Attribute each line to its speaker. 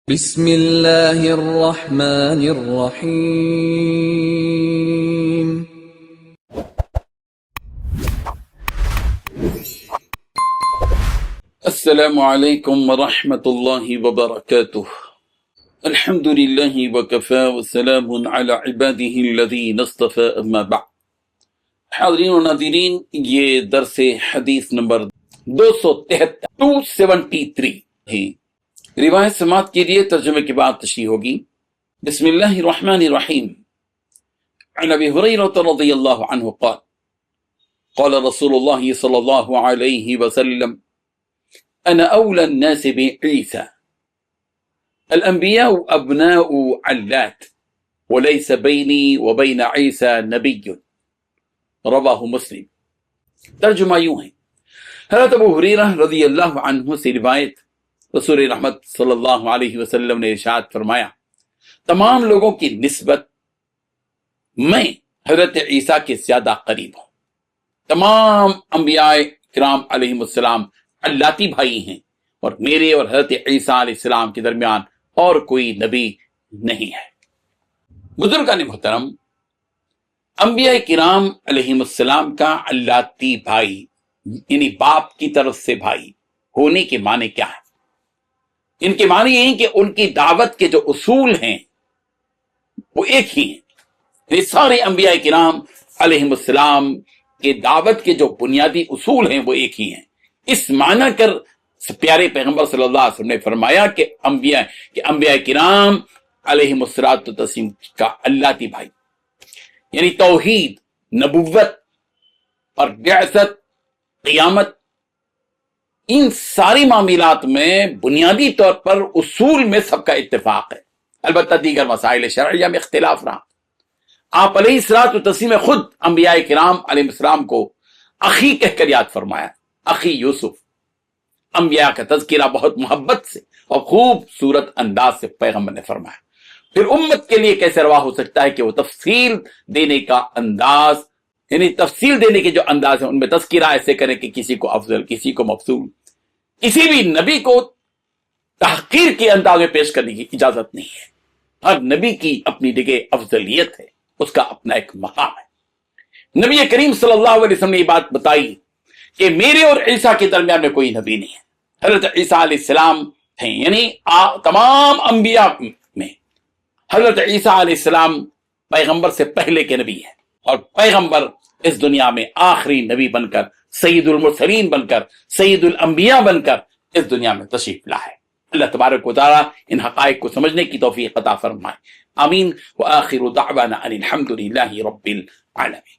Speaker 1: بسم اللہ الرحمن الرحیم۔
Speaker 2: السلام علیکم ورحمۃ اللہ وبرکاتہ۔ الحمد للہ وکفی وسلام علی عبادہ الذین اصطفی، اما بعد۔ حاضرین و ناظرین، یہ درس حدیث نمبر 273 ہے۔ روایت سماعت کے لیے ترجمے کے بعد تشریح ہوگی۔ بسم اللہ الرحمن الرحیم۔ عن ابی ہریرہ رضی اللہ عنہ قال قال رسول اللہ صلی اللہ علیہ وسلم انا اولى الناس بعیسى الانبیاء ابناء علات وليس بینی وبین عیسى نبی، رواہ مسلم۔ ترجمہ یوں ہے، حضرت ابو ہریرہ رضی اللہ عنہ سے روایت، رسول رحمت صلی اللہ علیہ وسلم نے ارشاد فرمایا، تمام لوگوں کی نسبت میں حضرت عیسیٰ کے زیادہ قریب ہوں۔ تمام انبیاء کرام علیہم السلام علاتی بھائی ہیں، اور میرے اور حضرت عیسیٰ علیہ السلام کے درمیان اور کوئی نبی نہیں ہے۔ بزرگان محترم، انبیاء کرام علیہم السلام کا علاتی بھائی یعنی باپ کی طرف سے بھائی ہونے کے معنی کیا ہے؟ ان کے معنی یہ ہیں کہ ان کی دعوت کے جو اصول ہیں وہ ایک ہی ہیں۔ یہ سارے انبیاء کرام علیہم السلام کے دعوت کے جو بنیادی اصول ہیں وہ ایک ہی ہیں۔ اس معنی کر پیارے پیغمبر صلی اللہ علیہ وسلم نے فرمایا کہ انبیاء کرام علیہم السلام کا علاتی بھائی یعنی توحید، نبوت اور بعثت، قیامت، ان ساری معاملات میں بنیادی طور پر اصول میں سب کا اتفاق ہے۔ البتہ دیگر مسائل شرعیہ میں اختلاف رہا۔ آپ علیہ السلام خود انبیاء کرام علیہ السلام کو اخی کہہ کر یاد فرمایا، اخی یوسف۔ انبیاء کا تذکرہ بہت محبت سے اور خوبصورت انداز سے پیغمبر نے فرمایا۔ پھر امت کے لیے کیسے روا ہو سکتا ہے کہ وہ تفصیل دینے کا انداز، یعنی تفصیل دینے کے جو انداز ہیں ان میں تذکرہ ایسے کریں کہ کسی کو افضل، کسی کو مفضول، کسی بھی نبی کو تحقیر کے انداز میں پیش کرنے کی اجازت نہیں ہے۔ ہر نبی کی اپنی جگہ افضلیت ہے، اس کا اپنا ایک مقام ہے۔ نبی کریم صلی اللہ علیہ وسلم نے یہ بات بتائی کہ میرے اور عیسیٰ کے درمیان میں کوئی نبی نہیں ہے۔ حضرت عیسیٰ علیہ السلام ہیں، یعنی تمام انبیاء میں حضرت عیسیٰ علیہ السلام پیغمبر سے پہلے کے نبی ہیں، اور پیغمبر اس دنیا میں آخری نبی بن کر، سید المرسلین بن کر، سید الانبیاء بن کر اس دنیا میں تشریف لائے۔ اللہ تبارک و تعالیٰ ان حقائق کو سمجھنے کی توفیق عطا فرمائے، آمین۔ وآخر دعوانا ان الحمد للہ رب العالمین۔